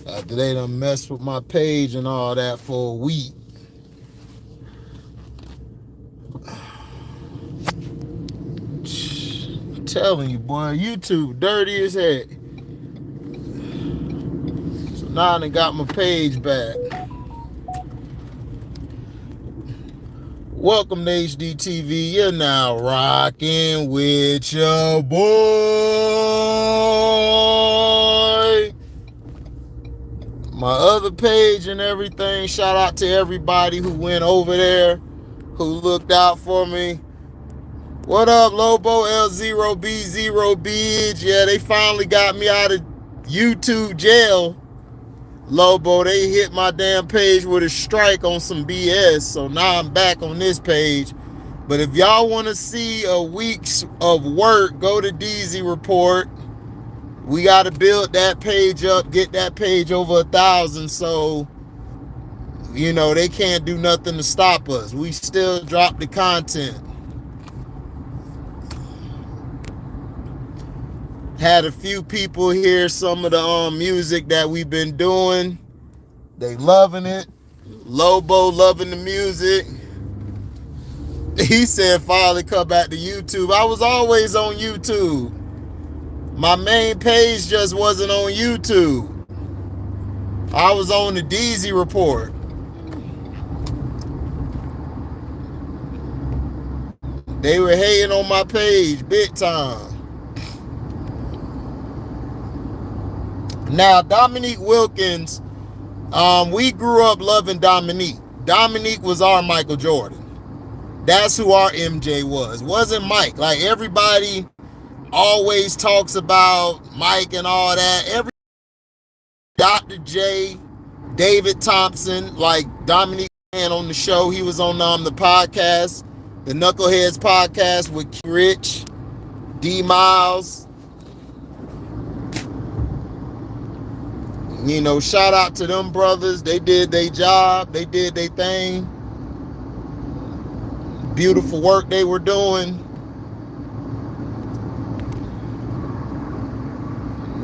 After they done messed with my page and all that for a week. I'm telling you, boy, YouTube dirty as heck. So now I done got my page back. Welcome to HDiiTV. You're now rocking with your boy. My other page and everything. Shout out to everybody who went over there, who looked out for me. What up, Lobo L0B0 Yeah, they finally got me out of YouTube jail. Lobo, they hit my damn page with a strike on some BS, so now I'm back on this page. But if y'all want to see a week's of work, go to DZ Report. We got to build that page up, get that page over 1,000, so, you know, they can't do nothing to stop us. We still drop the content. Had a few people hear some of the music that we've been doing. They loving it. Lobo loving the music. He said finally come back to YouTube. I was always on YouTube. My main page just wasn't on YouTube. I was on the DZ Report. They were hating on my page big time. Now, Dominique Wilkins, we grew up loving Dominique. Dominique was our Michael Jordan. That's who our MJ was. Wasn't Mike. Like, everybody always talks about Mike and all that. Dr. J, David Thompson, like Dominique on the show. He was on the podcast, the Knuckleheads podcast with Rich, D Miles. You know, shout out to them brothers. They did their job. They did their thing. Beautiful work they were doing.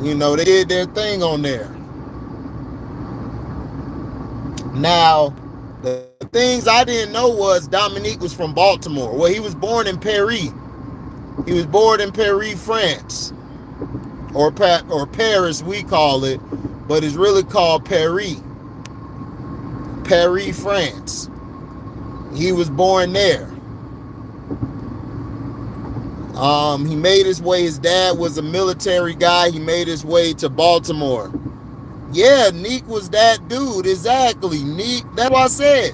You know, they did their thing on there. Now, the things I didn't know was Dominique was from Baltimore. Well, he was born in Paris. He was born in Paris, France. Or Paris, we call it. But it's really called Paris. Paris, France. He was born there. He made his way. His dad was a military guy. He made his way to Baltimore. Yeah, Neek was that dude. Exactly. Neek. That's what I said.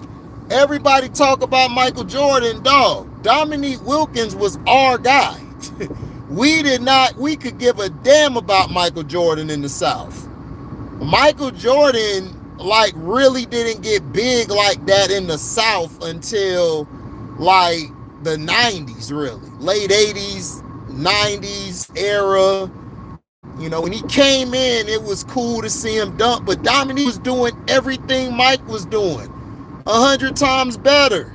Everybody talk about Michael Jordan, dog. Dominique Wilkins was our guy. We could give a damn about Michael Jordan in the South. Michael Jordan, like, really didn't get big like that in the South until, like, the 90s, really. Late 80s, 90s era. You know, when he came in, it was cool to see him dunk, but Dominique was doing everything Mike was doing 100 times better.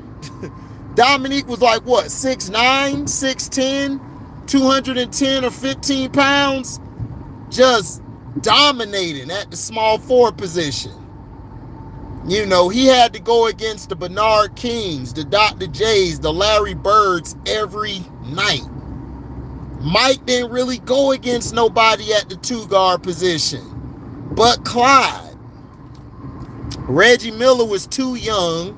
Dominique was like, what, 6'9", 6'10", 210 or 15 pounds? Just dominating at the small forward position. You know, he had to go against the Bernard Kings, the Dr. J's, the Larry Birds every night. Mike didn't really go against nobody at the two-guard position but Clyde. Reggie Miller was too young,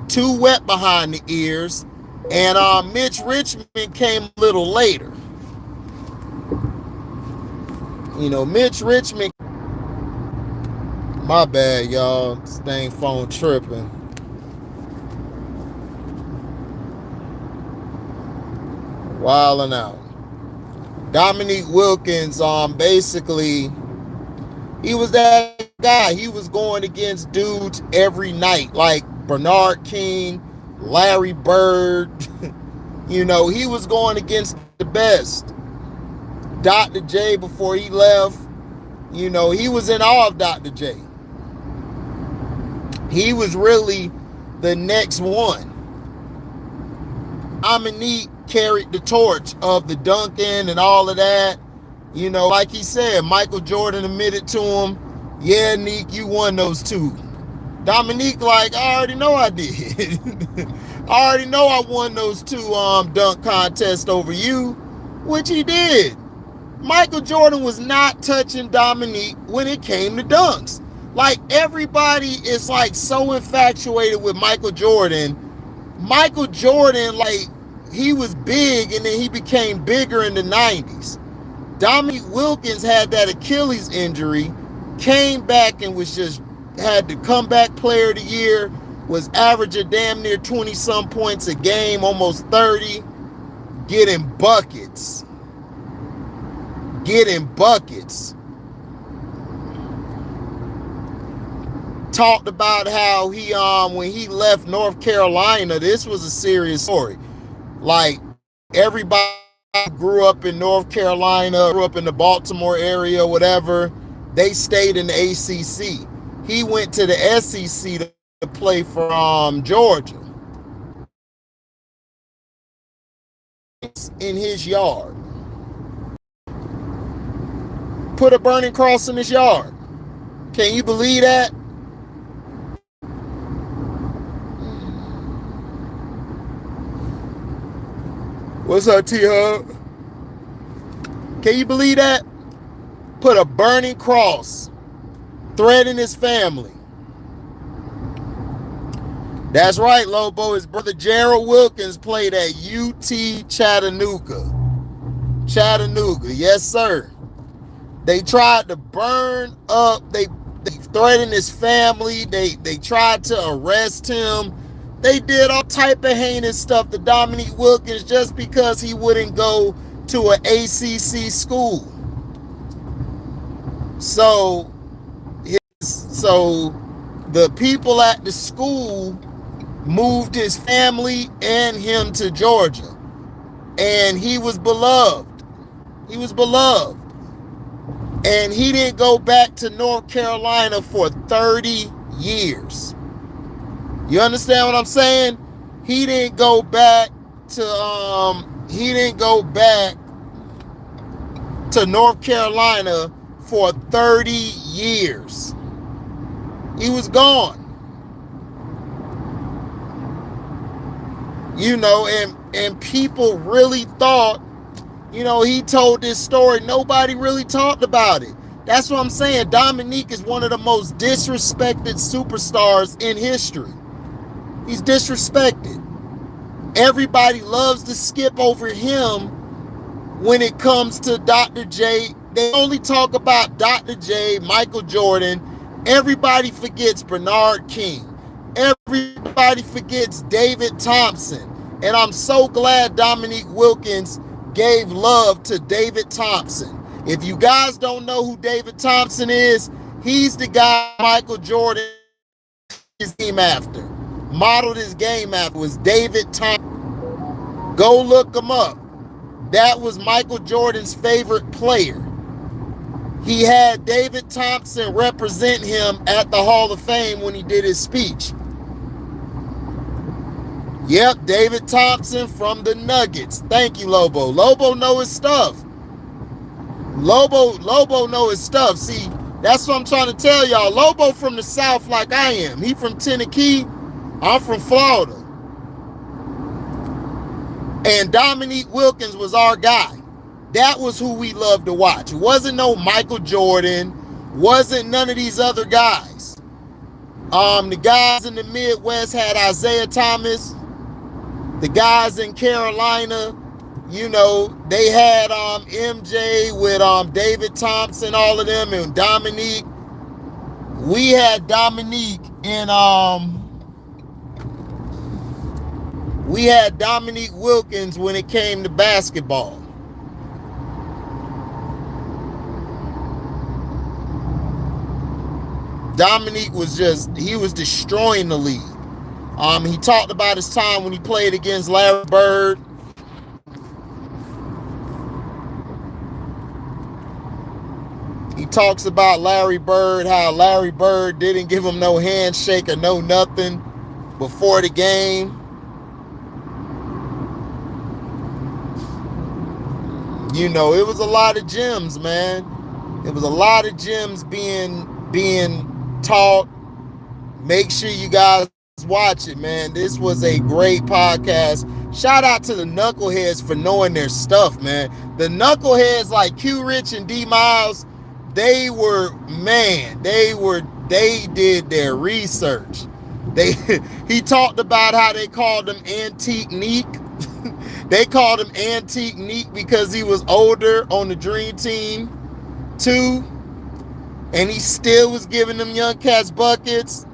too wet behind the ears, and Mitch Richmond came a little later. You know, Mitch Richmond. My bad, y'all. This dang phone tripping. Wilding out. Dominique Wilkins, basically, he was that guy. He was going against dudes every night, like Bernard King, Larry Bird. You know, he was going against the best. Dr. J, before he left, you know, he was in awe of Dr. J. He was really the next one. Dominique carried the torch of the dunking and all of that. You know, like he said, Michael Jordan admitted to him, Yeah, Neek, you won those two. Dominique, like, I already know I did. I already know I won those two dunk contests over you, which he did. Michael Jordan was not touching Dominique when it came to dunks. Like, everybody is like so infatuated with Michael Jordan. Michael Jordan, like, he was big and then he became bigger in the 90s. Dominique Wilkins had that Achilles injury, came back and was just had the comeback player of the year, was averaging damn near 20 some points a game, almost 30, getting buckets. Getting buckets. Talked about how he when he left North Carolina, this was a serious story. Like, everybody grew up in North Carolina, grew up in the Baltimore area, whatever, they stayed in the ACC. He went to the SEC to play for Georgia. In his yard. Put a burning cross in his yard. Can you believe that? What's up, T-Hub? Can you believe that? Put a burning cross, threatening his family. That's right, Lobo. His brother Gerald Wilkins played at UT Chattanooga. Chattanooga, yes, sir. They tried to burn up, they threatened his family, they tried to arrest him. They did all type of heinous stuff to Dominique Wilkins just because he wouldn't go to an ACC school. So the people at the school moved his family and him to Georgia. And he was beloved. He was beloved. And he didn't go back to North Carolina for 30 years. You understand what I'm saying? He didn't go back to North Carolina for 30 years. He was gone. You know, and people really thought, you know, he told this story. Nobody really talked about it. That's what I'm saying. Dominique is one of the most disrespected superstars in history. He's disrespected. Everybody loves to skip over him when it comes to Dr. J. They only talk about Dr. J, Michael Jordan. Everybody forgets Bernard King. Everybody forgets David Thompson. And I'm so glad Dominique Wilkins gave love to David Thompson. If you guys don't know who David Thompson is, he's the guy Michael Jordan his game after. Modeled his game after was David Thompson. Go look him up. That was Michael Jordan's favorite player. He had David Thompson represent him at the Hall of Fame when he did his speech. Yep, David Thompson from the Nuggets. Thank you, Lobo. Lobo know his stuff. Lobo know his stuff. See, that's what I'm trying to tell y'all. Lobo from the South like I am. He from Tennessee. I'm from Florida. And Dominique Wilkins was our guy. That was who we loved to watch. It wasn't no Michael Jordan. Wasn't none of these other guys. The guys in the Midwest had Isaiah Thomas. The guys in Carolina, you know, they had MJ with David Thompson, all of them, and Dominique. We had Dominique in we had Dominique Wilkins when it came to basketball. Dominique was he was destroying the league. He talked about his time when he played against Larry Bird. He talks about Larry Bird, how Larry Bird didn't give him no handshake or no nothing before the game. You know, it was a lot of gems, man. It was a lot of gems being being taught. Make sure you guys watch it, man. This was a great podcast. Shout out to the knuckleheads for knowing their stuff, man. The knuckleheads like Q Rich and D Miles, they did their research. He talked about how they called him Antique Neek. They called him Antique Neek because he was older on the Dream Team too, and he still was giving them young cats buckets.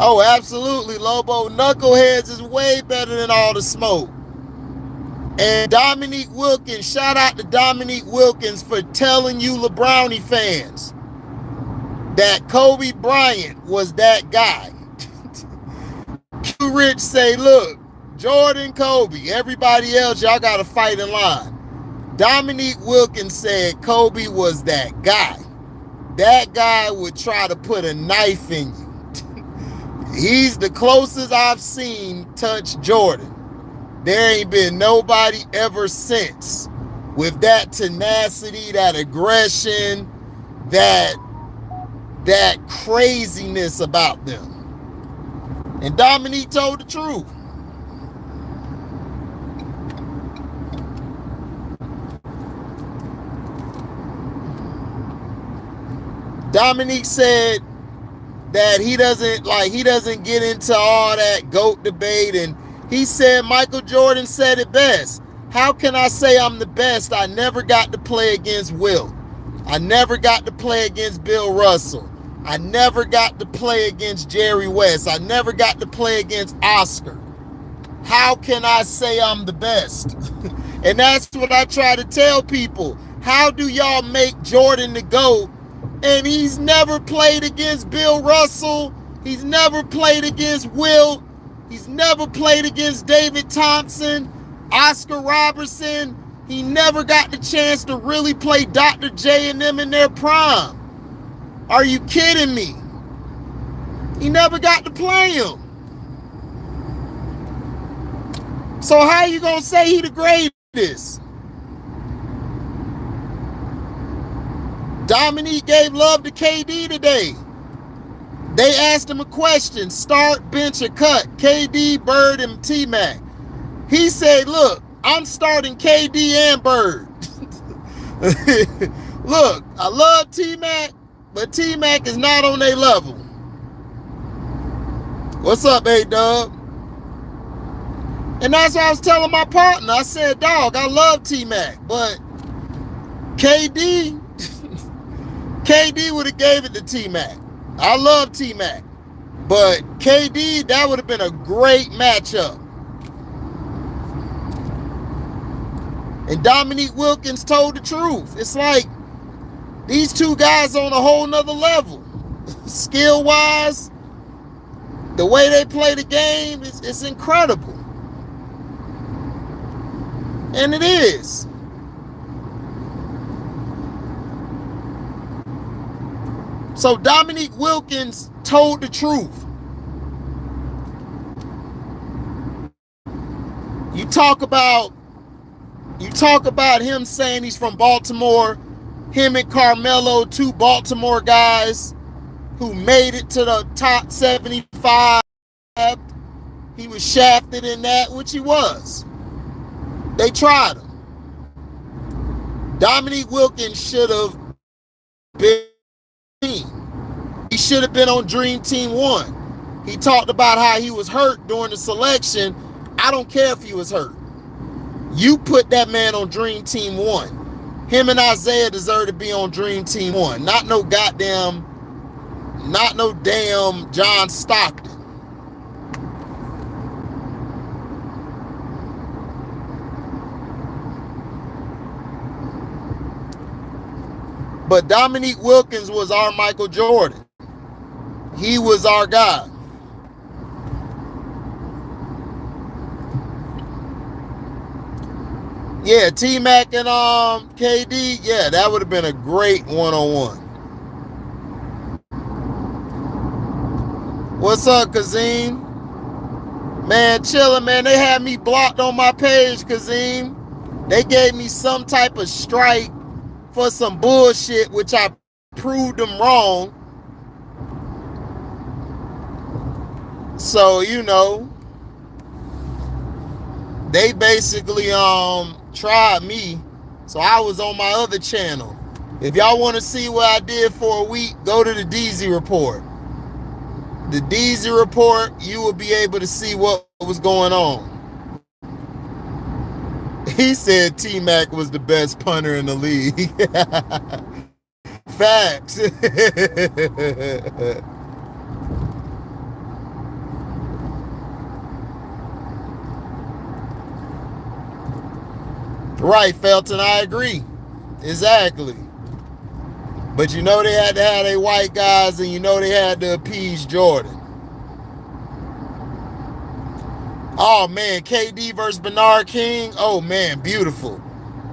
Oh, absolutely, Lobo. Knuckleheads is way better than all the smoke. And Dominique Wilkins, shout out to Dominique Wilkins for telling you LeBrownie fans that Kobe Bryant was that guy. Q Rich say, look, Jordan, Kobe, everybody else, y'all got to fight in line. Dominique Wilkins said Kobe was that guy. That guy would try to put a knife in you. He's the closest I've seen touch Jordan. There ain't been nobody ever since with that tenacity, that aggression, that craziness about them. And Dominique told the truth. Dominique said that he doesn't get into all that GOAT debate, and he said Michael Jordan said it best. How can I say I'm the best? I never got to play against Wilt. I never got to play against Bill Russell. I never got to play against Jerry West. I never got to play against Oscar. How can I say I'm the best? And that's what I try to tell people. How do y'all make Jordan the GOAT? And he's never played against Bill Russell. He's never played against Wilt. He's never played against David Thompson, Oscar Robertson. He never got the chance to really play Dr. J and them in their prime. Are you kidding me? He never got to play him. So how you gonna say he the greatest? Dominique gave love to KD today. They asked him a question, start, bench, or cut, KD, Bird, and T-Mac. He said, look, I'm starting KD and Bird. Look, I love T-Mac, but T-Mac is not on their level. What's up, A-Dub? And that's what I was telling my partner. I said, dog, I love T-Mac, but KD would have gave it to T-Mac. I love T-Mac. But KD, that would have been a great matchup. And Dominique Wilkins told the truth. It's like these two guys on a whole nother level. Skill-wise, the way they play the game, it's incredible. And it is. So Dominique Wilkins told the truth. You talk about him saying he's from Baltimore, him and Carmelo, two Baltimore guys who made it to the top 75. He was shafted in that, which he was. They tried him. Dominique Wilkins should have been. He should have been on Dream Team 1. He talked about how he was hurt during the selection. I don't care if he was hurt. You put that man on Dream Team 1. Him and Isaiah deserve to be on Dream Team 1. Not no damn John Stockton. But Dominique Wilkins was our Michael Jordan. He was our guy. Yeah, T-Mac and KD, yeah, that would have been a great one-on-one. What's up, Kazim? Man, chilling, man. They had me blocked on my page, Kazim. They gave me some type of strike for some bullshit, which I proved them wrong. So, you know, they basically tried me. So I was on my other channel. If y'all want to see what I did for a week, go to the DZ report. The DZ report, you will be able to see what was going on. He said T-Mac was the best punter in the league. Facts. Right, Felton, I agree. Exactly. But you know they had to have their white guys, and you know they had to appease Jordan. Oh, man, KD versus Bernard King. Oh, man, beautiful.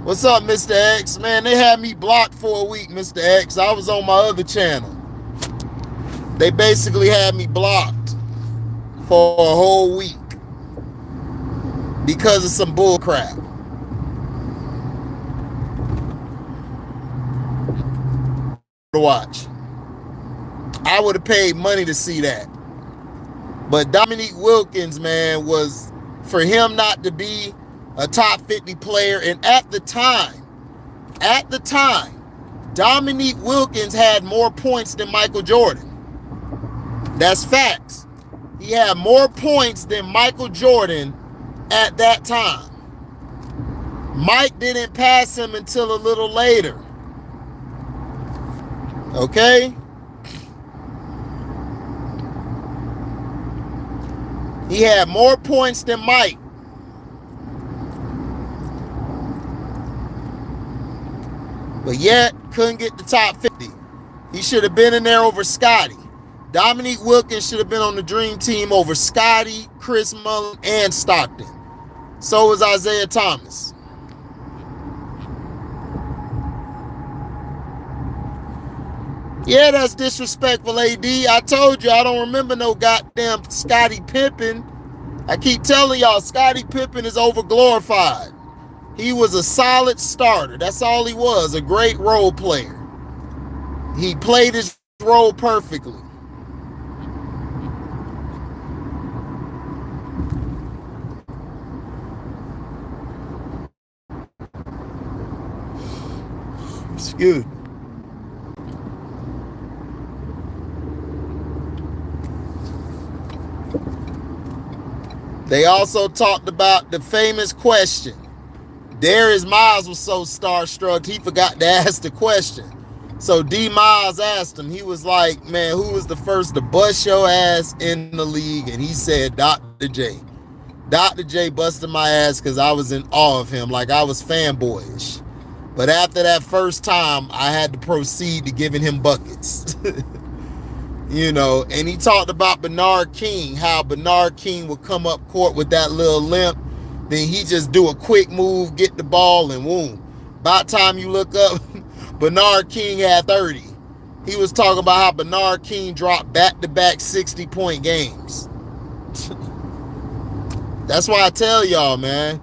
What's up, Mr. X? Man, they had me blocked for a week, Mr. X. I was on my other channel. They basically had me blocked for a whole week because of some bull crap. To watch. I would have paid money to see that. But Dominique Wilkins, man, was for him not to be a top 50 player. And at the time, Dominique Wilkins had more points than Michael Jordan. That's facts. He had more points than Michael Jordan at that time. Mike didn't pass him until a little later. Okay? He had more points than Mike. But yet, couldn't get the top 50. He should have been in there over Scotty. Dominique Wilkins should have been on the dream team over Scotty, Chris Mullin, and Stockton. So was Isaiah Thomas. Yeah, that's disrespectful, AD. I told you I don't remember no goddamn Scottie Pippen. I keep telling y'all, Scottie Pippen is overglorified. He was a solid starter. That's all he was, a great role player. He played his role perfectly. Excuse me. They also talked about the famous question. Darius Miles was so starstruck, he forgot to ask the question. So D. Miles asked him, he was like, man, who was the first to bust your ass in the league? And he said, Dr. J. Dr. J busted my ass because I was in awe of him, like I was fanboyish. But after that first time, I had to proceed to giving him buckets. You know, and he talked about Bernard King, how Bernard King would come up court with that little limp. Then he just do a quick move, get the ball, and boom. By the time you look up, Bernard King had 30. He was talking about how Bernard King dropped back-to-back 60-point games. That's why I tell y'all, man.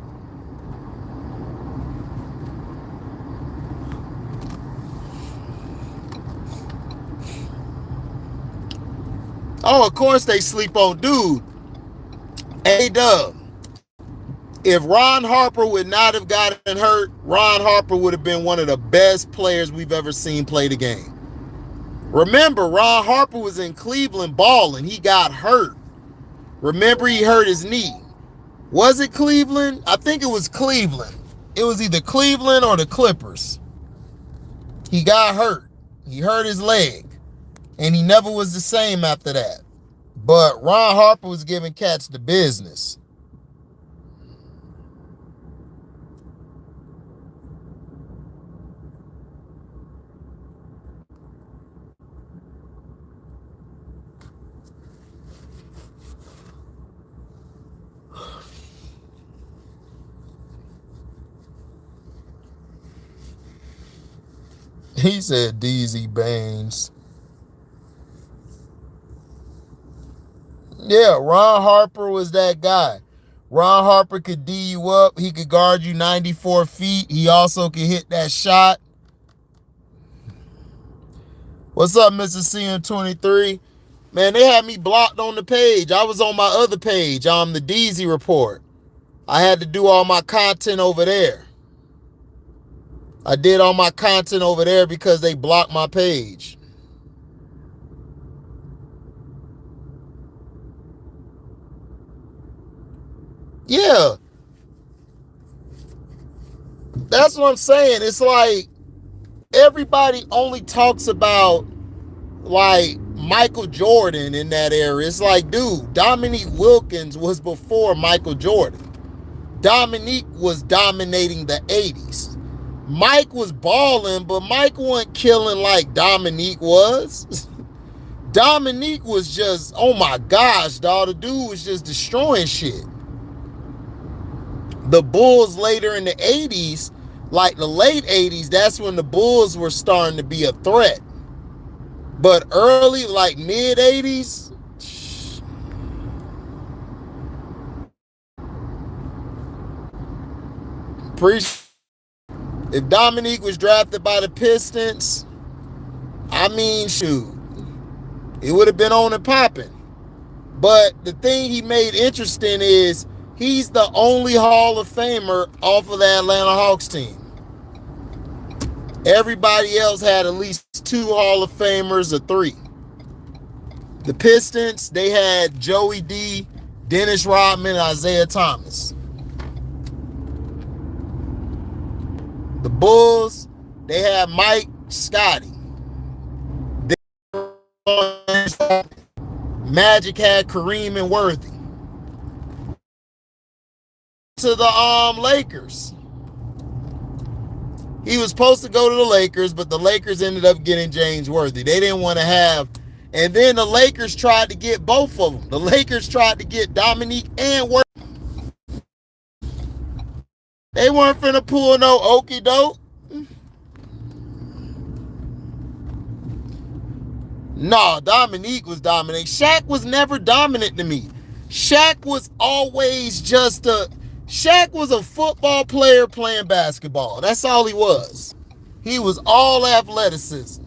Oh, of course they sleep on dude. A-Dub. If Ron Harper would not have gotten hurt, Ron Harper would have been one of the best players we've ever seen play the game. Remember, Ron Harper was in Cleveland balling. He got hurt. Remember, he hurt his knee. Was it Cleveland? I think it was Cleveland. It was either Cleveland or the Clippers. He got hurt. He hurt his leg. And he never was the same after that. But Ron Harper was giving cats the business. He said DZ Baines. Yeah, Ron Harper was that guy. Ron Harper could D you up. He could guard you 94 feet. He also could hit that shot. What's up, Mr. CN23? Man, they had me blocked on the page. I was on my other page, the DZ Report. I had to do all my content over there. I did all my content over there because they blocked my page. Yeah. That's what I'm saying. It's like everybody only talks about like Michael Jordan in that era. It's like, dude, Dominique Wilkins was before Michael Jordan. Dominique was dominating the 80s. Mike was balling, but Mike wasn't killing like Dominique was. Dominique was just, oh my gosh, dog. The dude was just destroying shit. The Bulls later in the 80s, like the late 80s, that's when the Bulls were starting to be a threat. But early, like mid 80s, if Dominique was drafted by the Pistons, I mean, shoot, it would have been on and popping. But the thing he made interesting is he's the only Hall of Famer off of the Atlanta Hawks team. Everybody else had at least 2 Hall of Famers or 3. The Pistons, they had Joey D, Dennis Rodman, and Isaiah Thomas. The Bulls, they had Mike, Scotty. Magic had Kareem and Worthy. To the Lakers. He was supposed to go to the Lakers, but the Lakers ended up getting James Worthy. They didn't want to have, and then the Lakers tried to get both of them. The Lakers tried to get Dominique and Worthy. They weren't finna pull no okie doke. No, Dominique was dominant. Shaq was never dominant to me. Shaq was always just Shaq was a football player playing basketball. That's all he was. He was all athleticism.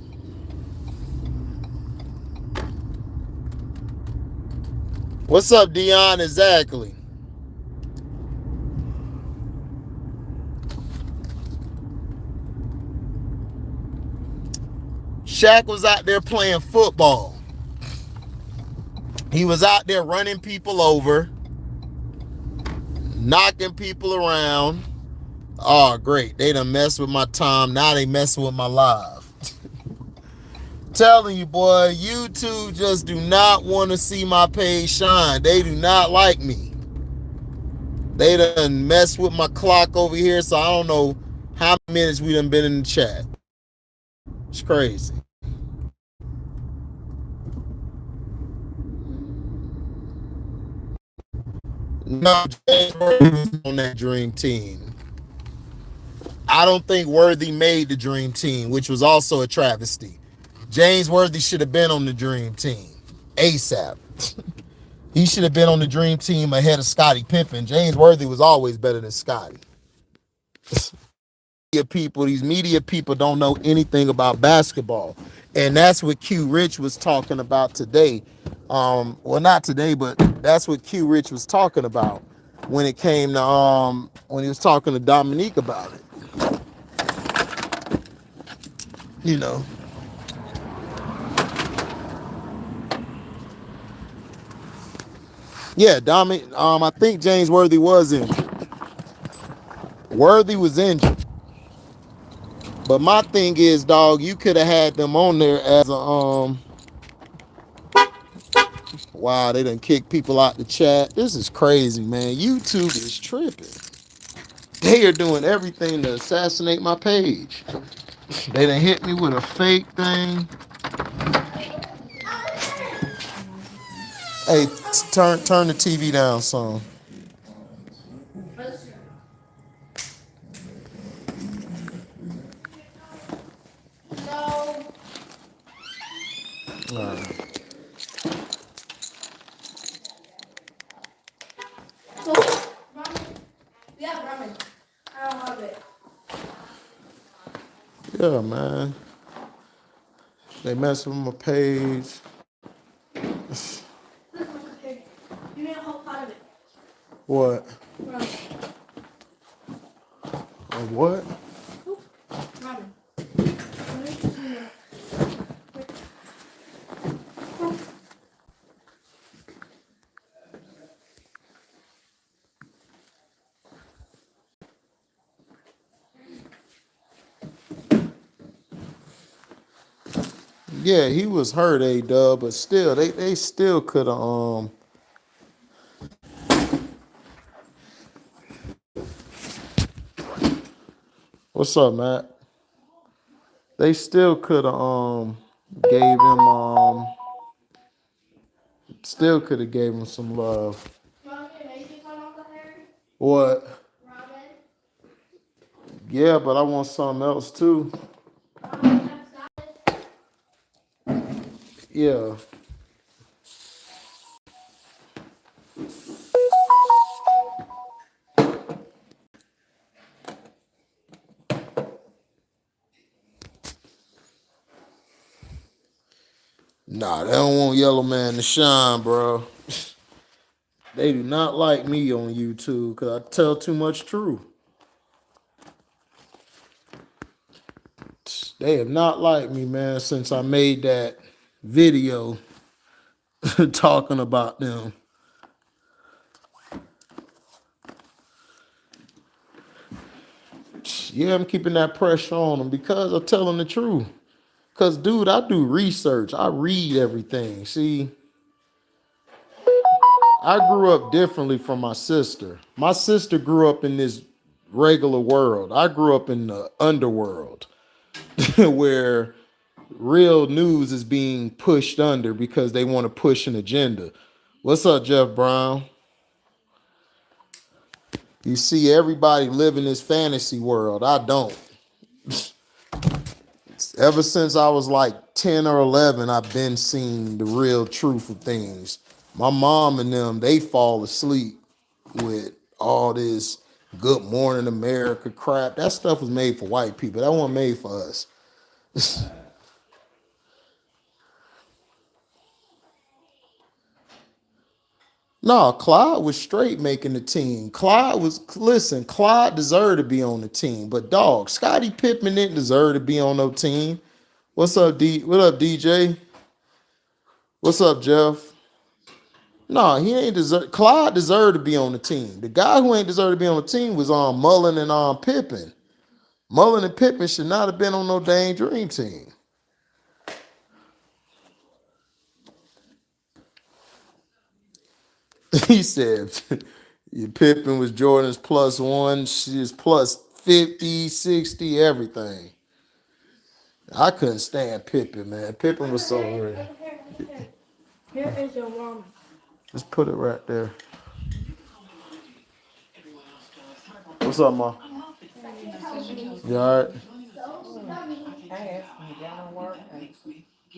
What's up, Dion? Exactly. Shaq was out there playing football. He was out there running people over, knocking people around. Oh, great. They done messed with my time. Now they messing with my live. Telling you, boy, YouTube just do not want to see my page shine. They do not like me. They done messed with my clock over here, so I don't know how many minutes we done been in the chat. It's crazy. No, James Worthy was on that dream team. I don't think Worthy made the dream team, which was also a travesty. James Worthy should have been on the dream team ASAP. He should have been on the dream team ahead of Scottie Pippen. James Worthy was always better than Scottie. These media people don't know anything about basketball. And that's what Q Rich was talking about today. Well, not today, but that's what Q Rich was talking about when it came to when he was talking to Dominique about it. You know. Yeah, Dominique, I think James Worthy was injured. Worthy was injured. But my thing is, dog, you could have had them on there as a wow, they done kick people out the chat. This is crazy, man. YouTube is tripping. They are doing everything to assassinate my page. They done hit me with a fake thing. Hey, turn the TV down some. No. All right. Yeah, man. They messing with my page. You need a whole pot of it. What? Ramen. What? Ramen. Yeah, he was hurt, A-Dub, but still, they still could have. What's up, Matt? They still could have gave him still could have gave him some love. What? Yeah, but I want something else too. Yeah. Nah, they don't want Yellow Man to shine, bro. They do not like me on YouTube because I tell too much truth. They have not liked me, man, since I made that video talking about them. Yeah, I'm keeping that pressure on them because I'm telling the truth. Because, dude, I do research. I read everything. See, I grew up differently from my sister. My sister grew up in this regular world. I grew up in the underworld where real news is being pushed under because they want to push an agenda. What's up, Jeff Brown? You see everybody live in this fantasy world. I don't. Ever since I was like 10 or 11, I've been seeing the real truth of things. My mom and them, they fall asleep with all this Good Morning America crap. That stuff was made for white people. That wasn't made for us. No, Clyde was straight making the team. Clyde deserved to be on the team. But dog, Scottie Pippen didn't deserve to be on no team. What's up, What up, DJ? What's up, Jeff? No, he ain't deserve. Clyde deserved to be on the team. The guy who ain't deserved to be on the team was on Mullen and on Pippen. Mullen and Pippen should not have been on no dang dream team. He said Pippen was Jordan's +1. She's plus 50, 60, everything. I couldn't stand Pippen, man. Pippen was so weird. Here is your ramen. Just put it right there. What's up, Ma? You all right? I had some dental work and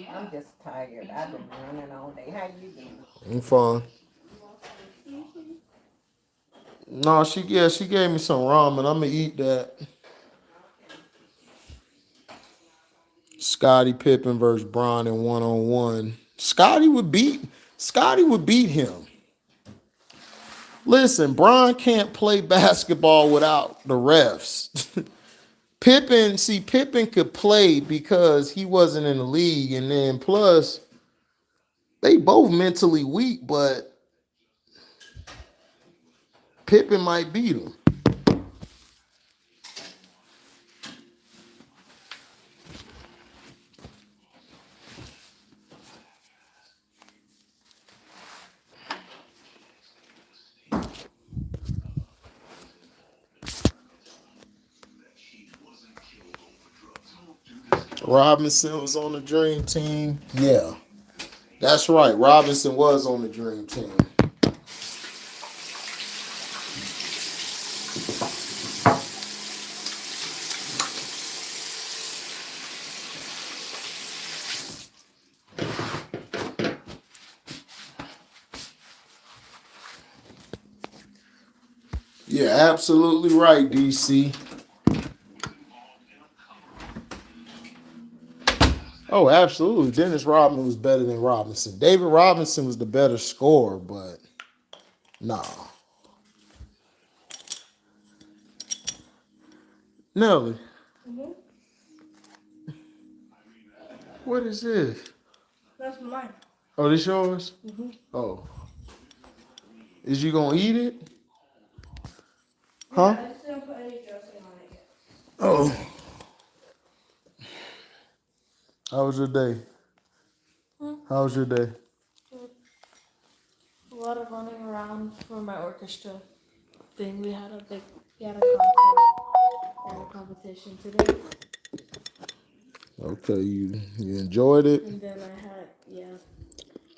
I'm just tired. I've been running all day. How you doing? I'm fine. No, she gave me some ramen. I'm gonna eat that. Scottie Pippen versus Bron in 1-on-1. Scottie would beat him. Listen, Bron can't play basketball without the refs. Pippen could play because he wasn't in the league, and then plus they both mentally weak, but Pippen might beat him. Robinson was on the dream team. Yeah, that's right. Robinson was on the dream team. Yeah, absolutely right, DC. Oh, absolutely. Dennis Rodman was better than Robinson. David Robinson was the better scorer, but nah. Nelly, Mm-hmm. what is this? That's mine. Oh, this yours? Mm-hmm. Oh. Is you gonna eat it? Yeah, Huh? I just didn't put any dressing on it yet. Oh. How was your day? How was your day? A lot of running around for my orchestra thing. We had a concert and a competition today. Okay, you enjoyed it? And then I had,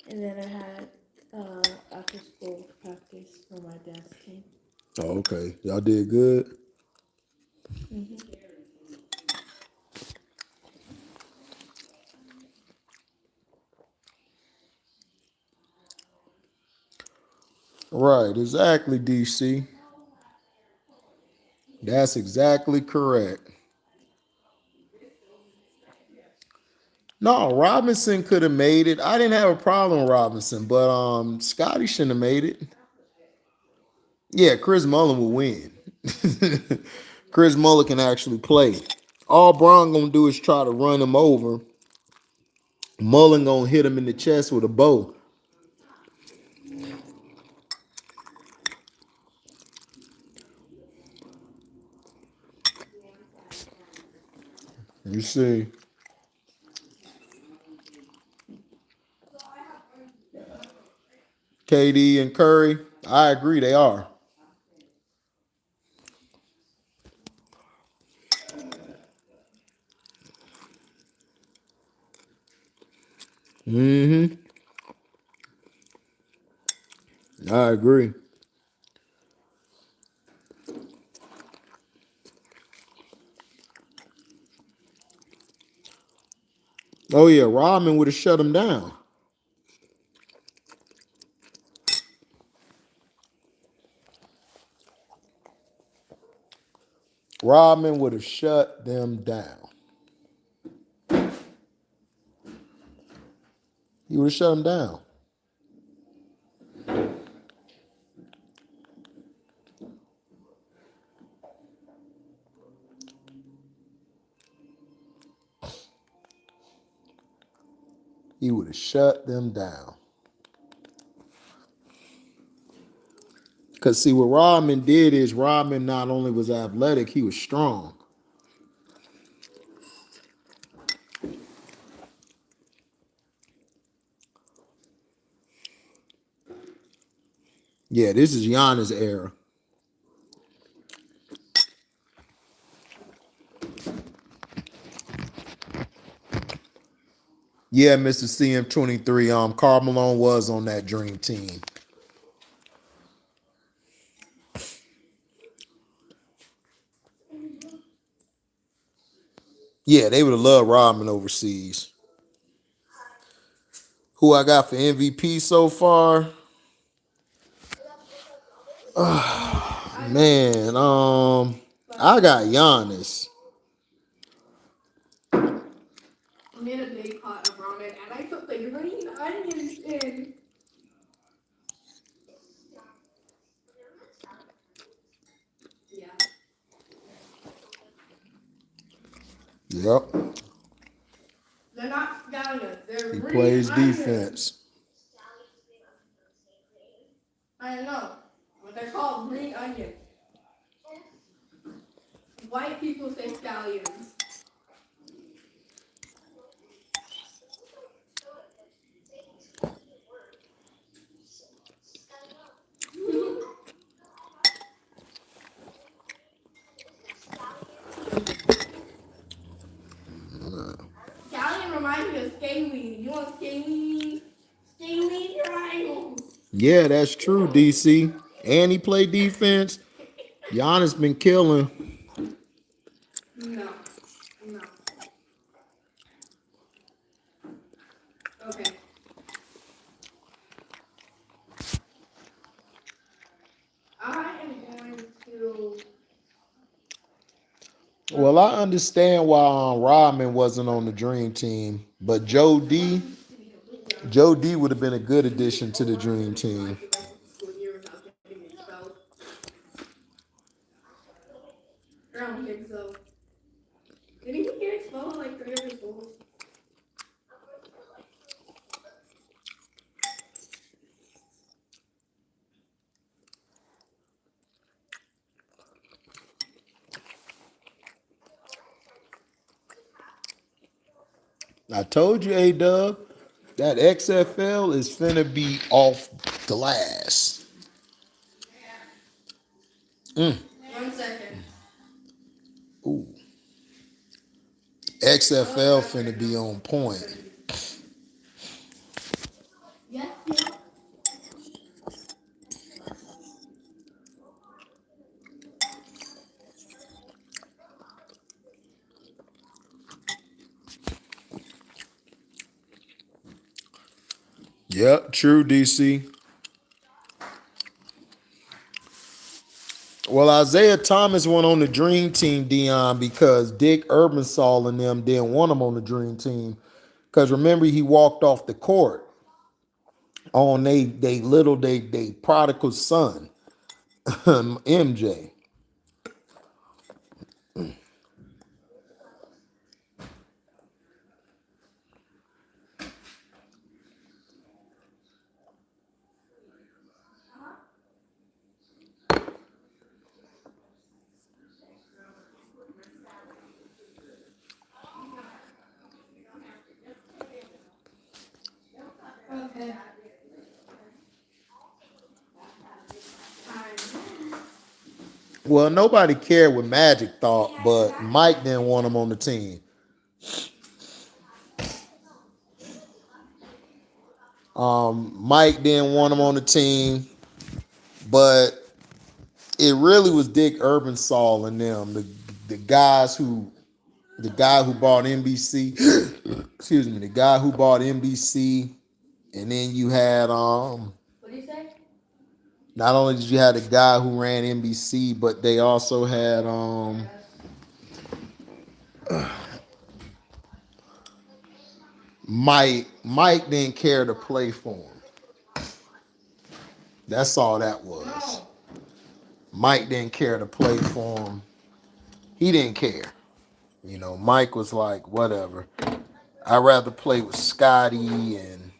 and then I had after school practice for my dance team. Oh, okay. Y'all did good? Mm-hmm. Right, exactly, DC. That's exactly correct. No, Robinson could have made it. I didn't have a problem with Robinson, but Scotty shouldn't have made it. Yeah, Chris Mullin will win. Chris Mullin can actually play. All Braun gonna do is try to run him over. Mullin gonna hit him in the chest with a bow. You see. KD and Curry, I agree they are. Mm-hmm. I agree. Oh yeah, Rodman would have shut him down. Rodman would have shut them down. He would have shut them down. He would have shut them down. Because see, what Rodman did is Rodman not only was athletic, he was strong. Yeah, this is Giannis' era. Yeah, Mr. CM23. Karl Malone was on that dream team. Yeah, they would have loved Rodman overseas. Who I got for MVP so far? Man, I got Giannis. I made a big pot of ramen and I put the green onions in. Yeah. Yep. They're not scallions. They're He green plays onions. defense. I know, but they're called green onions. White people say scallions. Scallion reminds me of scalene. You want scalene? Scalene triangles. Yeah, that's true, DC. And he played defense. Giannis been killing. No. No. Okay. I am going to. Well, I understand why Rodman wasn't on the dream team. But Joe D would have been a good addition to the dream team. I don't think so. Did he get expelled like 3 of his goals? I told you, A-Dub, that XFL is finna be off glass. 1 second. Ooh. XFL finna be on point. Yeah. Yep, true, DC. Well, Isaiah Thomas went on the dream team, Dion, because Dick Urbansall and them didn't want him on the dream team. Because remember, he walked off the court on they prodigal son, MJ. Okay. Well, nobody cared what Magic thought, but Mike didn't want him on the team. Mike didn't want him on the team, but it really was Dick Urbansall and them, the guy who bought NBC. Excuse me, the guy who bought NBC, and then you had What do you say? not only did you have the guy who ran NBC, but they also had Mike didn't care to play for him. That's all that was. No. Mike didn't care to play for him. He didn't care. You know, Mike was like, whatever. I'd rather play with Scotty and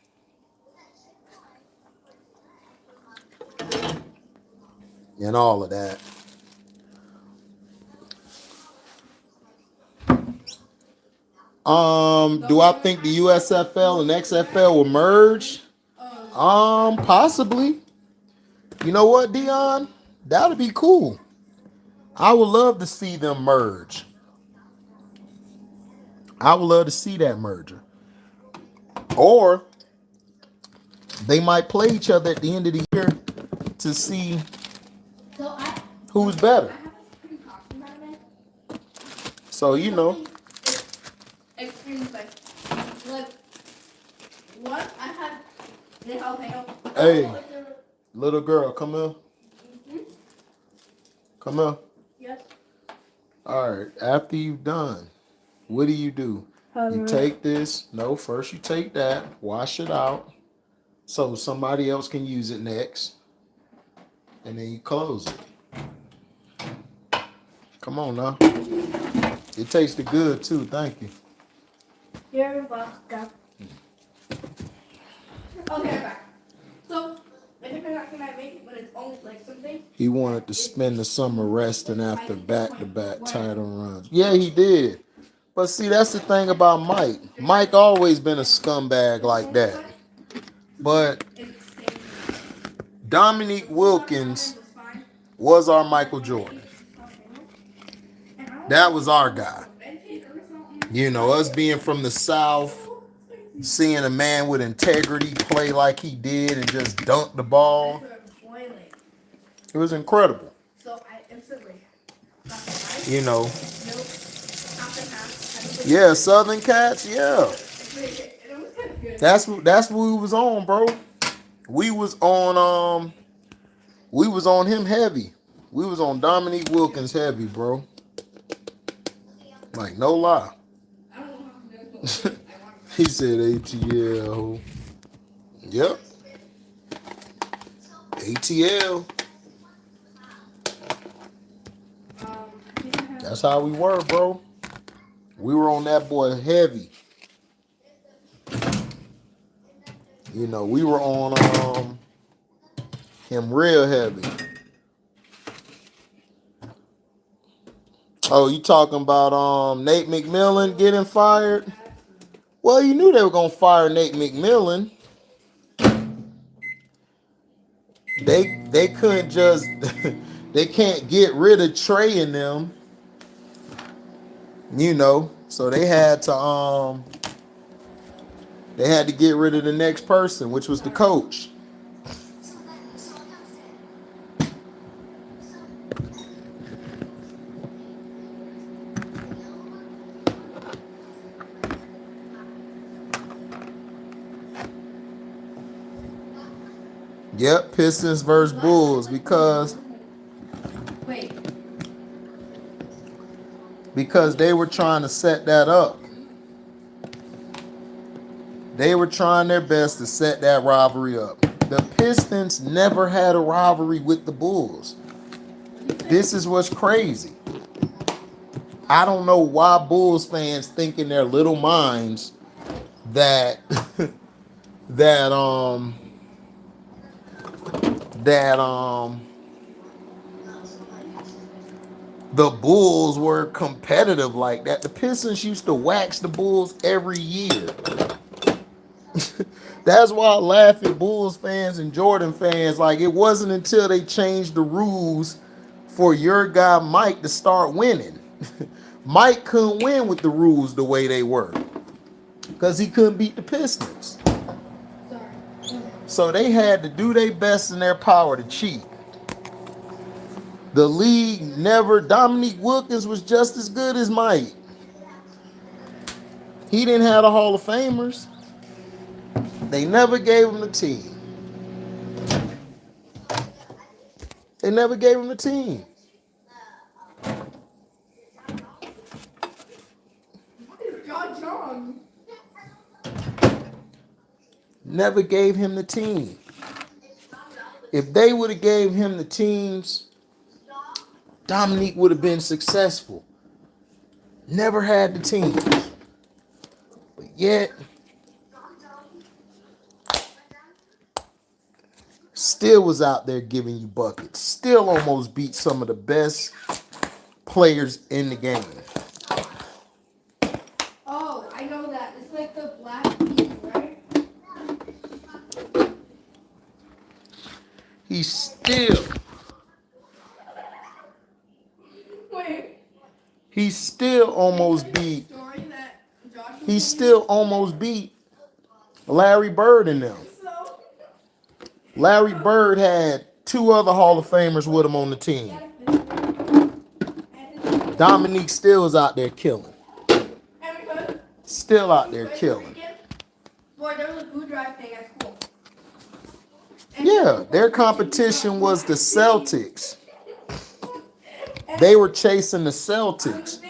all of that. Do I think the USFL and XFL will merge? Possibly. You know what, Dion? That'd be cool. I would love to see them merge. I would love to see that merger. Or they might play each other at the end of the year to see who's better. So, you know. Extreme, like what I had. Hey, little girl, come here. Come here. Yes. All right. After you've done, what do? You take this. No, first you take that. Wash it out so somebody else can use it next. And then you close it. Come on now. It tasted good too. Thank you. You're welcome. Okay, back. So, I think can I make it when it's only like something? He wanted to spend the summer resting after back-to-back title runs. Yeah, he did. But see, that's the thing about Mike. Mike always been a scumbag like that. But Dominique Wilkins was our Michael Jordan. That was our guy. You know, us being from the South, seeing a man with integrity play like he did and just dunk the ball. It was incredible. So I instantly. You know. Yeah, Southern Cats, yeah. That's what we was on, bro. We was on him heavy. We was on Dominique Wilkins heavy, bro. Like, no lie. He said ATL. Yep. ATL. That's how we were, bro. We were on that boy heavy. You know, we were on him real heavy. Oh, you talking about Nate McMillan getting fired? Well, you knew they were gonna fire Nate McMillan. They couldn't just they can't get rid of Trey and them. You know, so they had to get rid of the next person, which was the coach. Yep, Pistons versus Bulls because they were trying to set that up. They were trying their best to set that rivalry up. The Pistons never had a rivalry with the Bulls. This is what's crazy. I don't know why Bulls fans think in their little minds that that the Bulls were competitive like that. The Pistons used to wax the Bulls every year. That's why I laugh at Bulls fans and Jordan fans. Like, it wasn't until they changed the rules for your guy Mike to start winning. Mike couldn't win with the rules the way they were because he couldn't beat the Pistons. So they had to do their best in their power to cheat. The league never, Dominique Wilkins was just as good as Mike. He didn't have the Hall of Famers. They never gave him the team. They never gave him the team. Never gave him the team. If they would have gave him the teams, Dominique would have been successful. Never had the team. But yet, still was out there giving you buckets. Still almost beat some of the best players in the game. Oh, I know that. It's like the black piece, right? He still almost beat. He still almost beat Larry Bird in them. Larry Bird had 2 other Hall of Famers with him on the team. Dominique still is out there killing. Still out there killing. Boy, there was a food drive thing at school. Yeah, their competition was the Celtics. They were chasing the Celtics.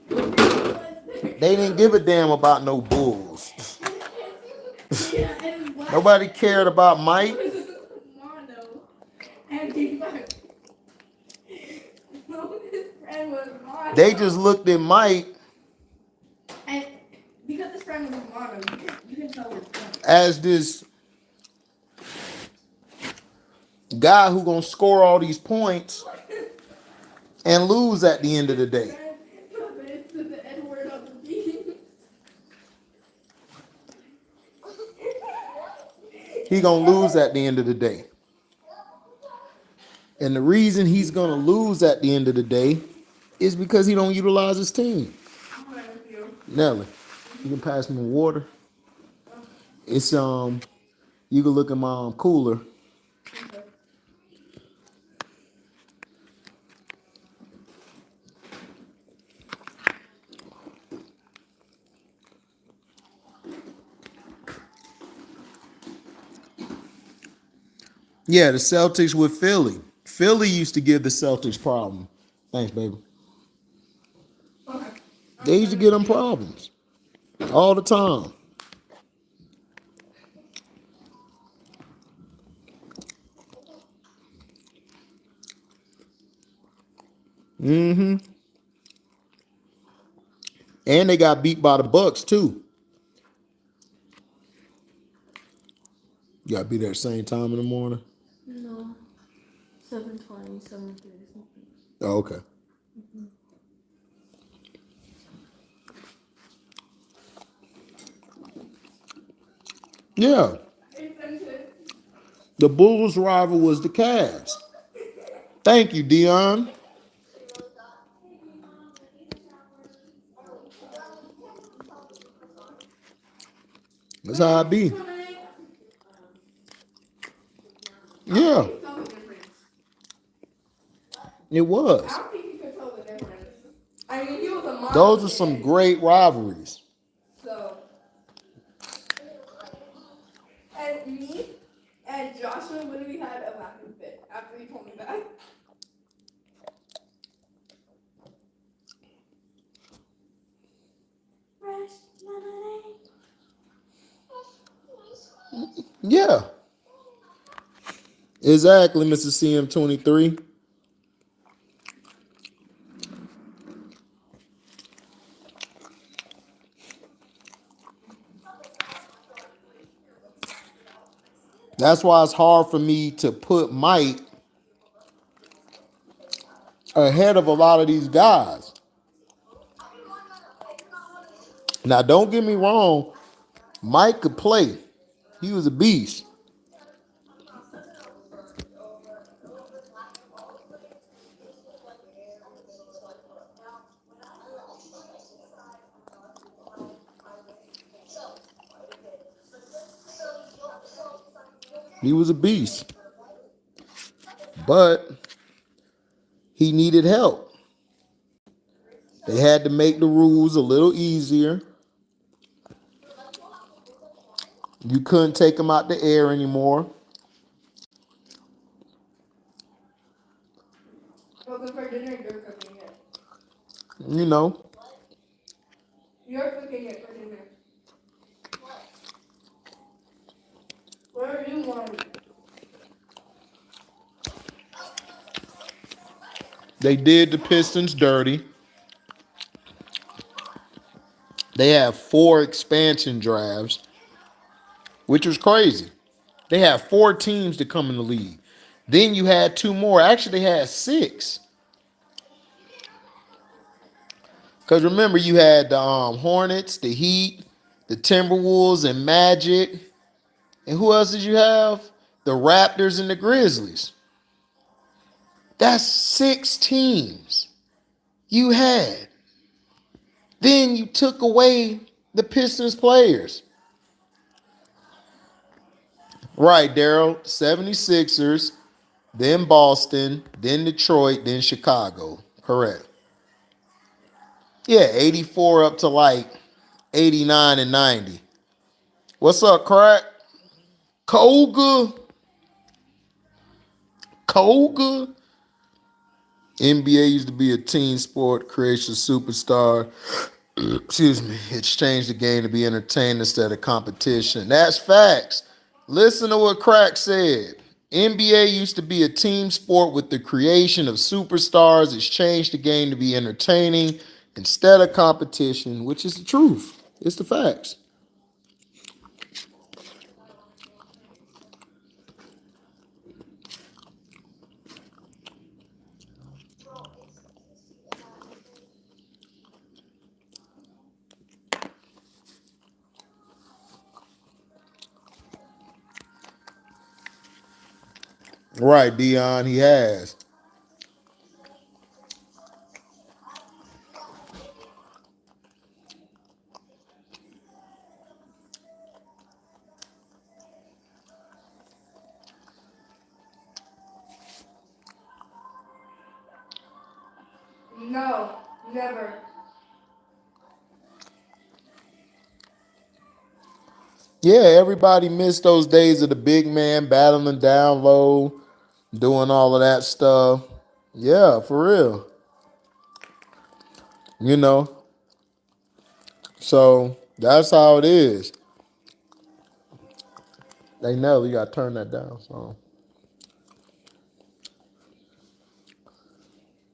They didn't give a damn about no Bulls. Nobody cared about Mike. They just looked at Mike and because his friend was mono, you can tell his friend as this guy who gonna score all these points and lose at the end of the day. He gonna lose at the end of the day. And the reason he's gonna lose at the end of the day is because he don't utilize his team. Nelly, you can pass me water. It's you can look at my cooler. Yeah, the Celtics with Philly. Philly used to give the Celtics problem. Thanks, baby. They used to give them problems all the time. Mm-hmm. And they got beat by the Bucks too. You gotta be there same time in the morning. No, 7:20, 7:30 something. Oh, okay. Yeah. The Bulls' rival was the Cavs. Thank you, Dion. That's how I be. Yeah, it was. I don't think you could tell the difference. I mean, he was a model. Those are some great rivalries. So, and me and Joshua literally had a laughing fit after he told me that. Fresh lemonade. Yeah, exactly, Mr. CM23. That's why it's hard for me to put Mike ahead of a lot of these guys. Now, don't get me wrong, Mike could play. He was a beast. He was a beast. But he needed help. They had to make the rules a little easier. You couldn't take him out the air anymore. Welcome for dinner, you're cooking it. You know, You're cooking it for dinner. Where do you want it? they did the Pistons dirty. They have 4 expansion drafts, which was crazy. They had 4 teams to come in the league. Then you had 2 more. Actually, they had 6. Because remember, you had the Hornets, the Heat, the Timberwolves, and Magic. And who else did you have? The Raptors and the Grizzlies. That's 6 teams you had. Then you took away the Pistons players. Right, Daryl. 76ers, then Boston, then Detroit, then Chicago. Correct. Yeah, 84 up to like 89 and 90. What's up, crack? Koga. Koga. NBA used to be a team sport, creation superstar. Excuse me. It's changed the game to be entertained instead of competition. That's facts. Listen to what Crack said. NBA used to be a team sport with the creation of superstars. It's changed the game to be entertaining instead of competition, which is the truth. It's the facts. Right, Dion, he has. No, never. Yeah, everybody missed those days of the big man battling down low, doing all of that stuff. Yeah, for real. You know, so that's how it is. They know you got to turn that down. So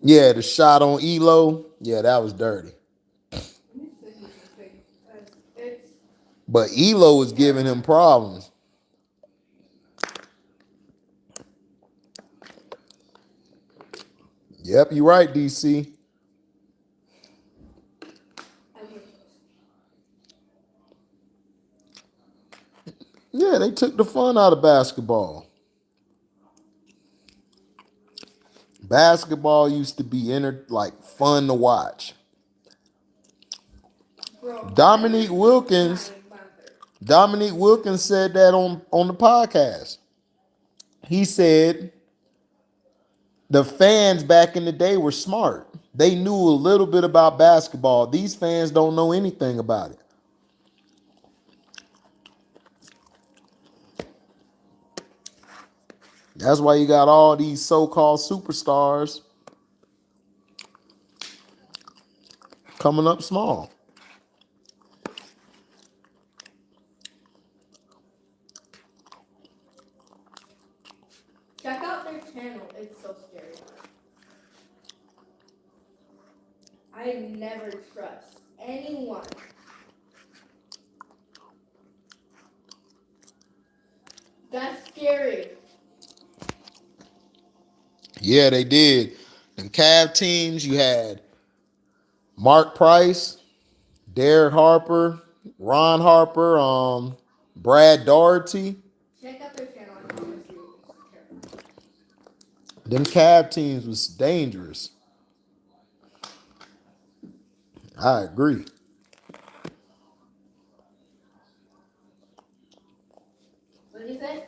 Yeah, the shot on Elo. Yeah, that was dirty. Let me send you something. It's But Elo was giving him problems. Yep, you're right, DC. Yeah, they took the fun out of basketball. Basketball used to be like fun to watch. bro. Dominique Wilkins, Dominique Wilkins said that on the podcast. He said the fans back in the day were smart. They knew a little bit about basketball. These fans don't know anything about it. That's why you got all these so-called superstars coming up small. Check out their channel. It's so scary. I never trust anyone. That's scary. Yeah, they did. And Cavs teams, you had Mark Price, Derek Harper, Ron Harper, Brad Daugherty. Check out their channel. I promise you, it's terrible. Them Cavs teams was dangerous. I agree. What did you say?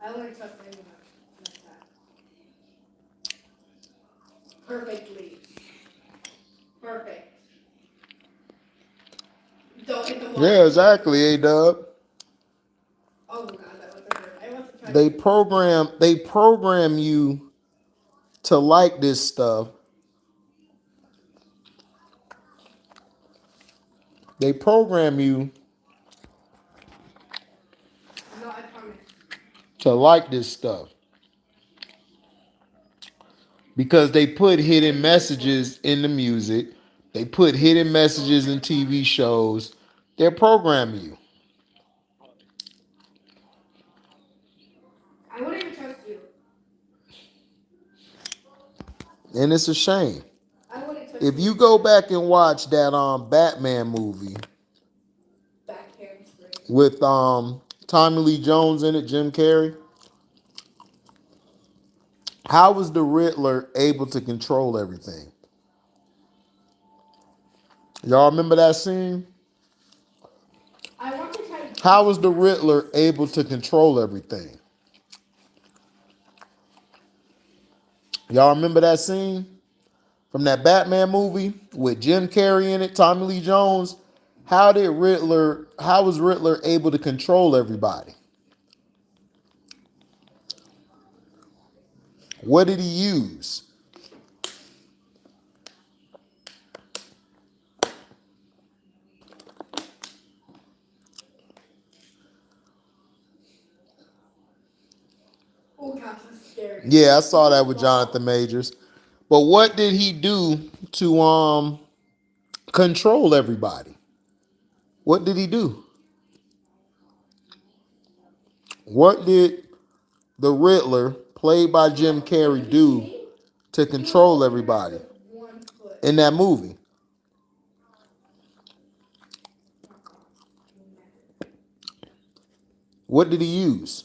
I wouldn't trust anyone like that. Perfectly. Perfect. Don't hit the wall. Yeah, exactly, A-Dub. Oh god, that was a hurt. I want to try They program you to like this stuff. They program you No, I promise. to like this stuff because they put hidden messages in the music. They put hidden messages in TV shows. They're programming you. I wouldn't even trust you. And it's a shame. I wouldn't trust If you. you go back and watch that Batman movie Backhand spray. with Tommy Lee Jones in it, Jim Carrey, how was the Riddler able to control everything? Y'all remember that scene? I want to try. How was the Riddler able to control everything? Y'all remember that scene from that Batman movie with Jim Carrey in it, Tommy Lee Jones? How was Riddler able to control everybody? What did he use? Oh gosh, that's scary. Yeah, I saw that with Jonathan Majors. But what did he do to control everybody? What did he do? What did the Riddler, played by Jim Carrey, do to control everybody in that movie? What did he use?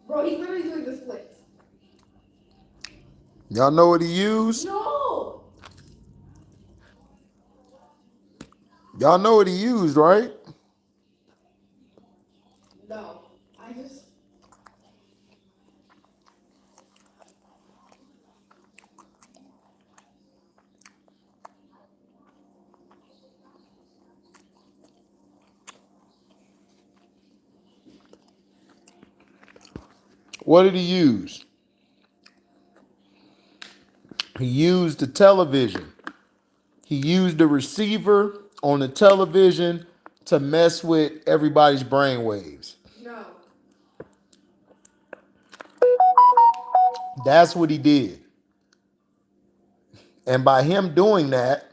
Bro, he's literally doing the splits. Y'all know what he used? No. Y'all know what he used, right? No. I just. What did he use? He used the television. He used the receiver on the television to mess with everybody's brain waves. No. That's what he did. And by him doing that,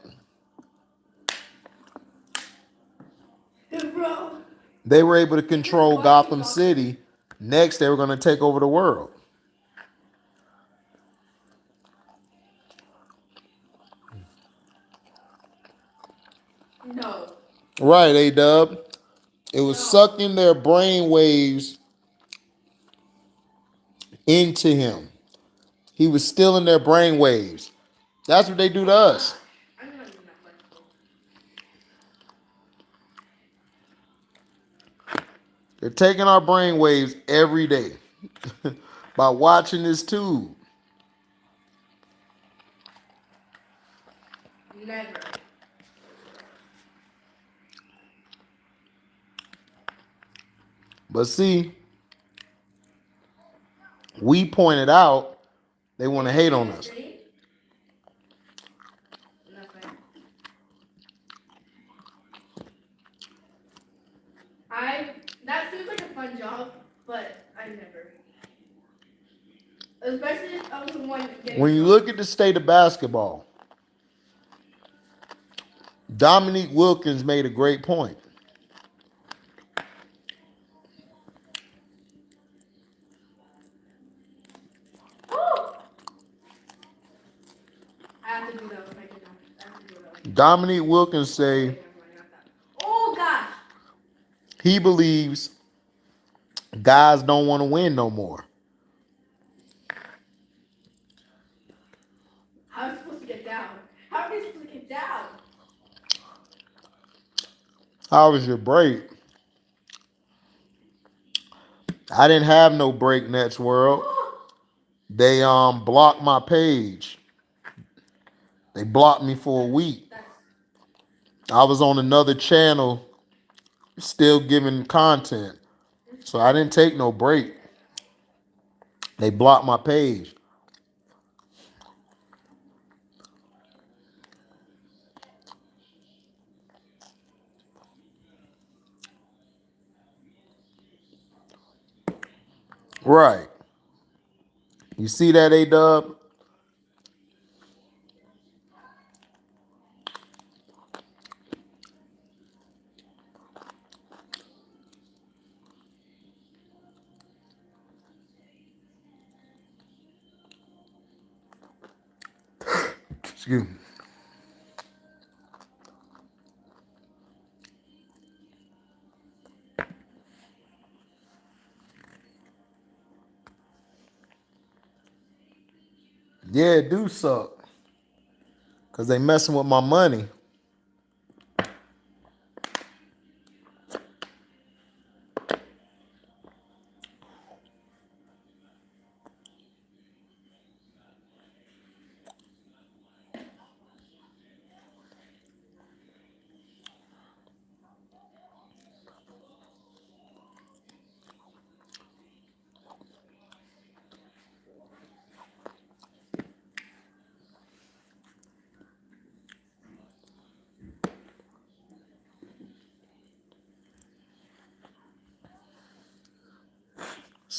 Bro. they were able to control Gotham City. Next, they were going to take over the world. No. Right, A-Dub. It was sucking their brain waves into him. He was stealing their brain waves. That's what they do to us. I'm not even that flexible. They're taking our brain waves every day by watching this tube. Never. But see, we pointed out they want to hate on us. Nothing. That seems like a fun job, but I never. Especially if I was the one getting. When you look at the state of basketball, Dominique Wilkins made a great point. I have to do that with my kid. I have to do that. Dominique Wilkins say Oh gosh. he believes guys don't want to win no more. How am I supposed to get down? How are they supposed to get down? How was your break? I didn't have no break, Nets World. They blocked my page. They blocked me for a week. I was on another channel still giving content. So I didn't take no break. They blocked my page. Right. You see that, A-Dub? Excuse me. Yeah, it do suck. Because they messing with my money.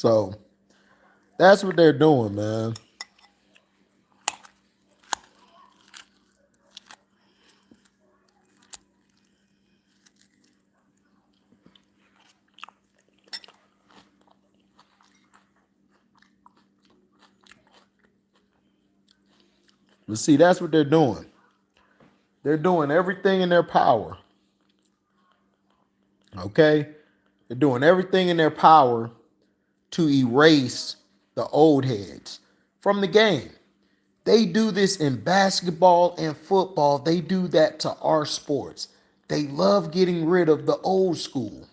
So that's what they're doing, man. But see, that's what they're doing. They're doing everything in their power. Okay? They're doing everything in their power to erase the old heads from the game. They do this in basketball and football. They do that to our sports. They love getting rid of the old school.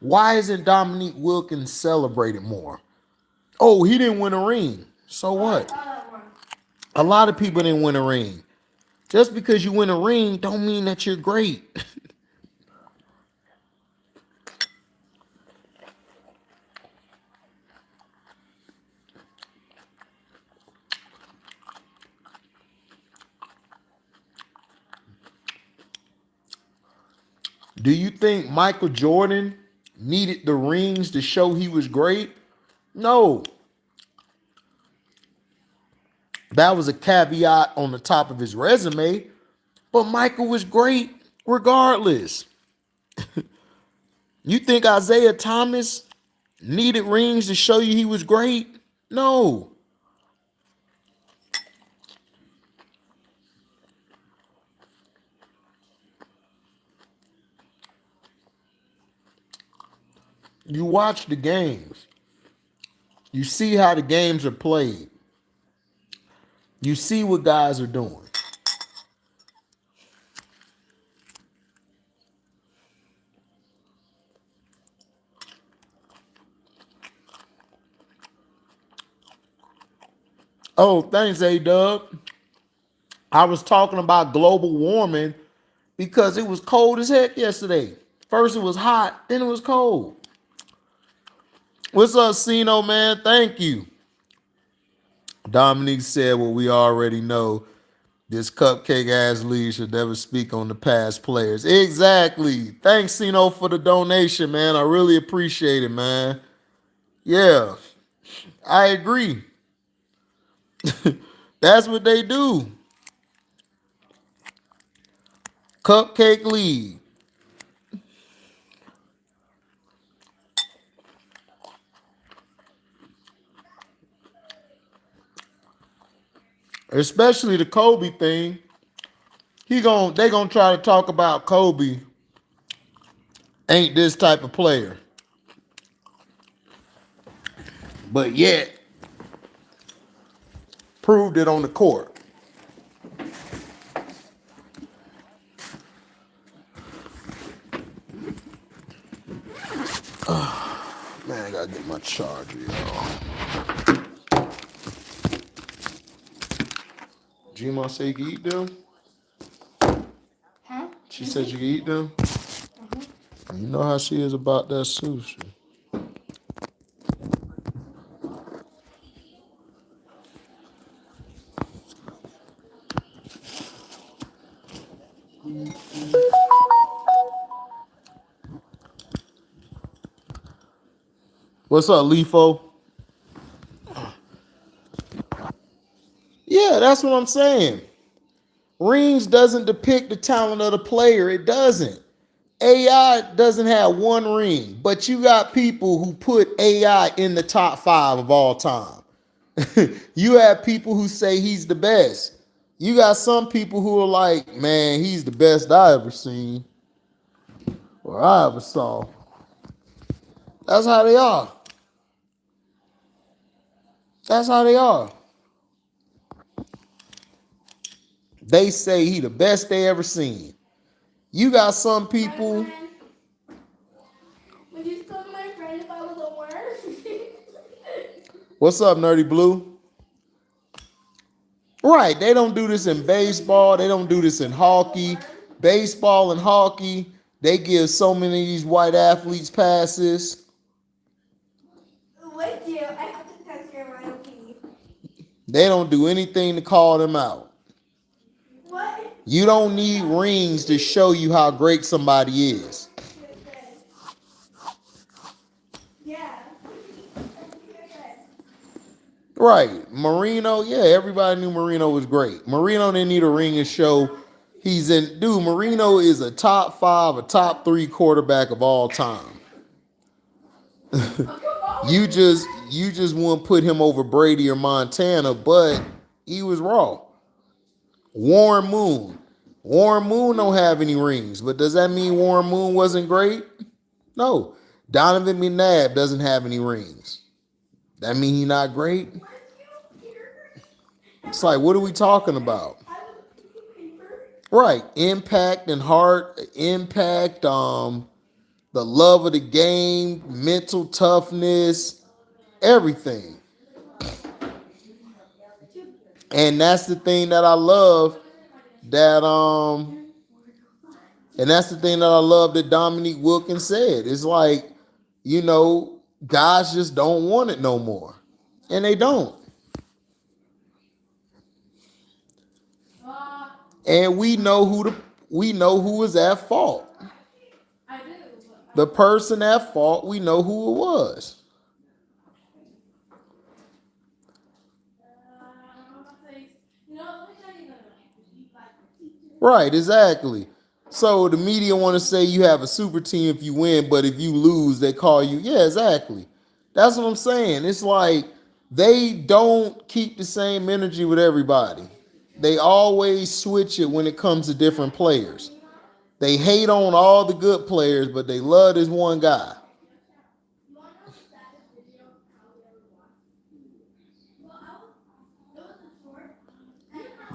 Why isn't Dominique Wilkins celebrated more? Oh, he didn't win a ring. So what? A lot of people didn't win a ring. Just because you win a ring don't mean that you're great. Do you think Michael Jordan needed the rings to show he was great? No. That was a caveat on the top of his resume, but Michael was great regardless. You think Isaiah Thomas needed rings to show you he was great? No. You watch the games. You see how the games are played. You see what guys are doing. Oh, thanks, A-Dub. I was talking about global warming because it was cold as heck yesterday. First it was hot, then it was cold. What's up, Sino, man? Thank you. Dominique said what we already know. This cupcake ass league should never speak on the past players. Exactly. Thanks, Sino, for the donation, man. I really appreciate it, man. Yeah, I agree. That's what they do. Cupcake league. Especially the Kobe thing. They gonna try to talk about Kobe ain't this type of player. But yet proved it on the court. Man, I gotta get my charger, y'all. G-Ma say you can eat them? Huh? She said you can eat them? You know how she is about that sushi. What's up, Lefo? Yeah, that's what I'm saying. Rings doesn't depict the talent of the player. It doesn't. AI doesn't have one ring, but you got people who put AI in the top 5 of all time. You have people who say he's the best. You got some people who are like, man, he's the best I ever seen or I ever saw. That's how they are. That's how they are. They say he the best they ever seen. You got some people. Would you call my friend if I was a worm? What's up, Nerdy Blue? Right, they don't do this in baseball. They don't do this in hockey. Baseball and hockey, they give so many of these white athletes passes. Would you? I have to touch your YOP. They don't do anything to call them out. What? You don't need rings to show you how great somebody is. Yeah. Right, Marino, yeah, everybody knew Marino was great. Marino didn't need a ring to show he's in. Dude, Marino is a top 5, a top 3 quarterback of all time. You just wouldn't put him over Brady or Montana, but he was raw. Warren Moon. Warren Moon don't have any rings, but does that mean Warren Moon wasn't great? No. Donovan McNabb doesn't have any rings. That mean he not great? It's like, what are we talking about? Right. Impact and heart, impact, the love of the game, mental toughness, everything. And that's the thing that I love that Dominique Wilkins said. It's like, guys just don't want it no more. And they don't. And we know who is at fault. The person at fault, we know who it was. Right, exactly. So the media want to say you have a super team if you win, but if you lose, they call you. Yeah, exactly. That's what I'm saying. It's like they don't keep the same energy with everybody. They always switch it when it comes to different players. They hate on all the good players, but they love this one guy.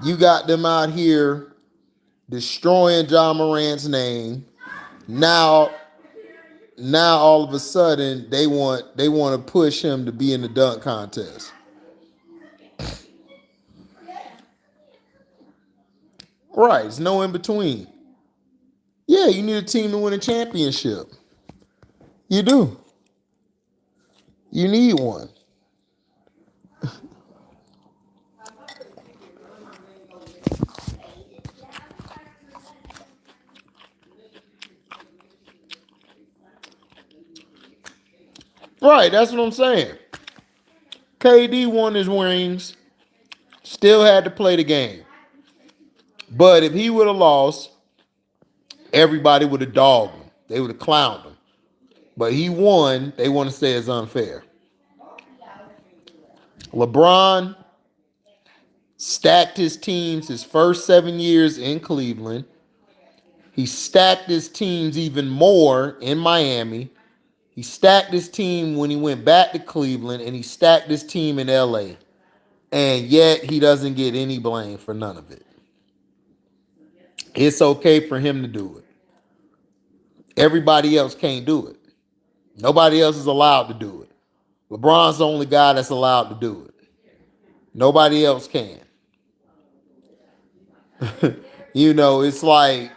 You got them out here destroying John Morant's name. Now, now all of a sudden they want to push him to be in the dunk contest. Right, it's no in between. Yeah, you need a team to win a championship. You do. You need one. Right, that's what I'm saying. KD won his rings, still had to play the game. But if he would have lost, everybody would have dogged him. They would have clowned him. But he won, they want to say it's unfair. LeBron stacked his teams his first 7 years in Cleveland. He stacked his teams even more in Miami. He stacked his team when he went back to Cleveland, and he stacked his team in LA. And yet he doesn't get any blame for none of it. It's okay for him to do it. Everybody else can't do it. Nobody else is allowed to do it. LeBron's the only guy that's allowed to do it. Nobody else can. It's like,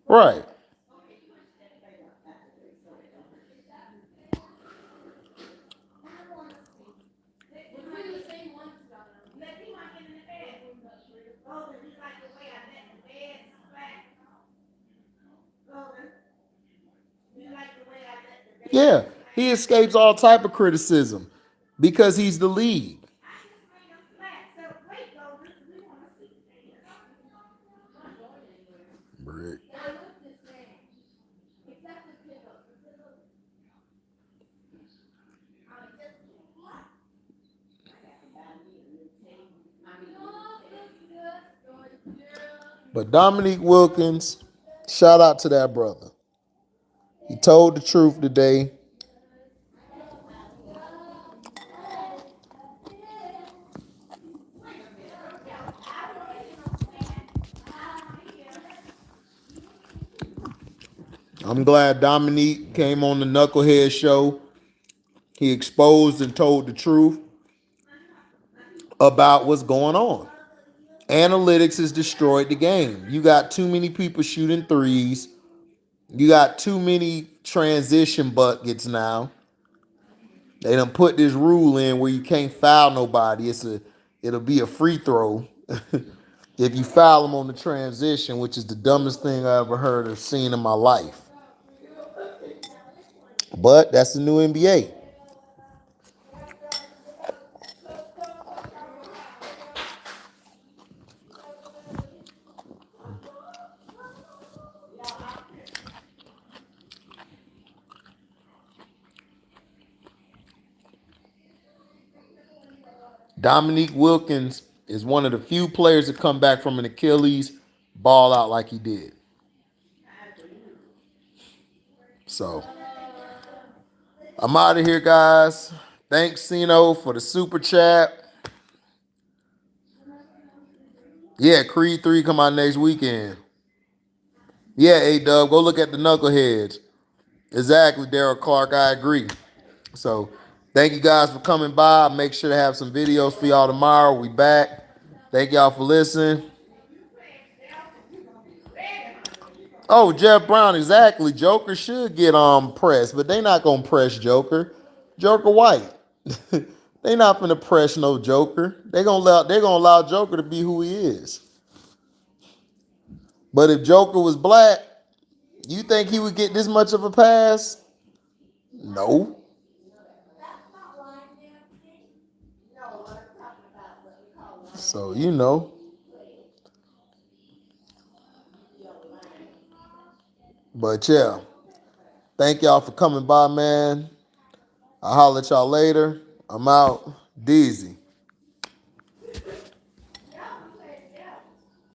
right. Yeah, he escapes all type of criticism because he's the lead. Brick. But Dominique Wilkins, shout out to that brother. He told the truth today. I'm glad Dominique came on the Knucklehead show. He exposed and told the truth about what's going on. Analytics has destroyed the game. You got too many people shooting threes. You got too many transition buckets now. They done put this rule in where you can't foul nobody. It'll be a free throw if you foul them on the transition, which is the dumbest thing I ever heard or seen in my life. But that's the new NBA. Dominique Wilkins is one of the few players to come back from an Achilles, ball out like he did. So I'm out of here, guys. Thanks, Sino, for the super chat. Yeah, Creed 3 come out next weekend. Yeah, A-Dub, go look at the Knuckleheads. Exactly, Daryl Clark, I agree. So thank you guys for coming by. Make sure to have some videos for y'all tomorrow. We back. Thank y'all for listening. Oh, Jeff Brown, exactly. Joker should get pressed, but they not gonna press Joker. Joker white. They not finna press no Joker. They gonna allow Joker to be who he is. But if Joker was black, you think he would get this much of a pass? No. So you know. But yeah. Thank y'all for coming by, man. I'll holler at y'all later. I'm out. Deezy.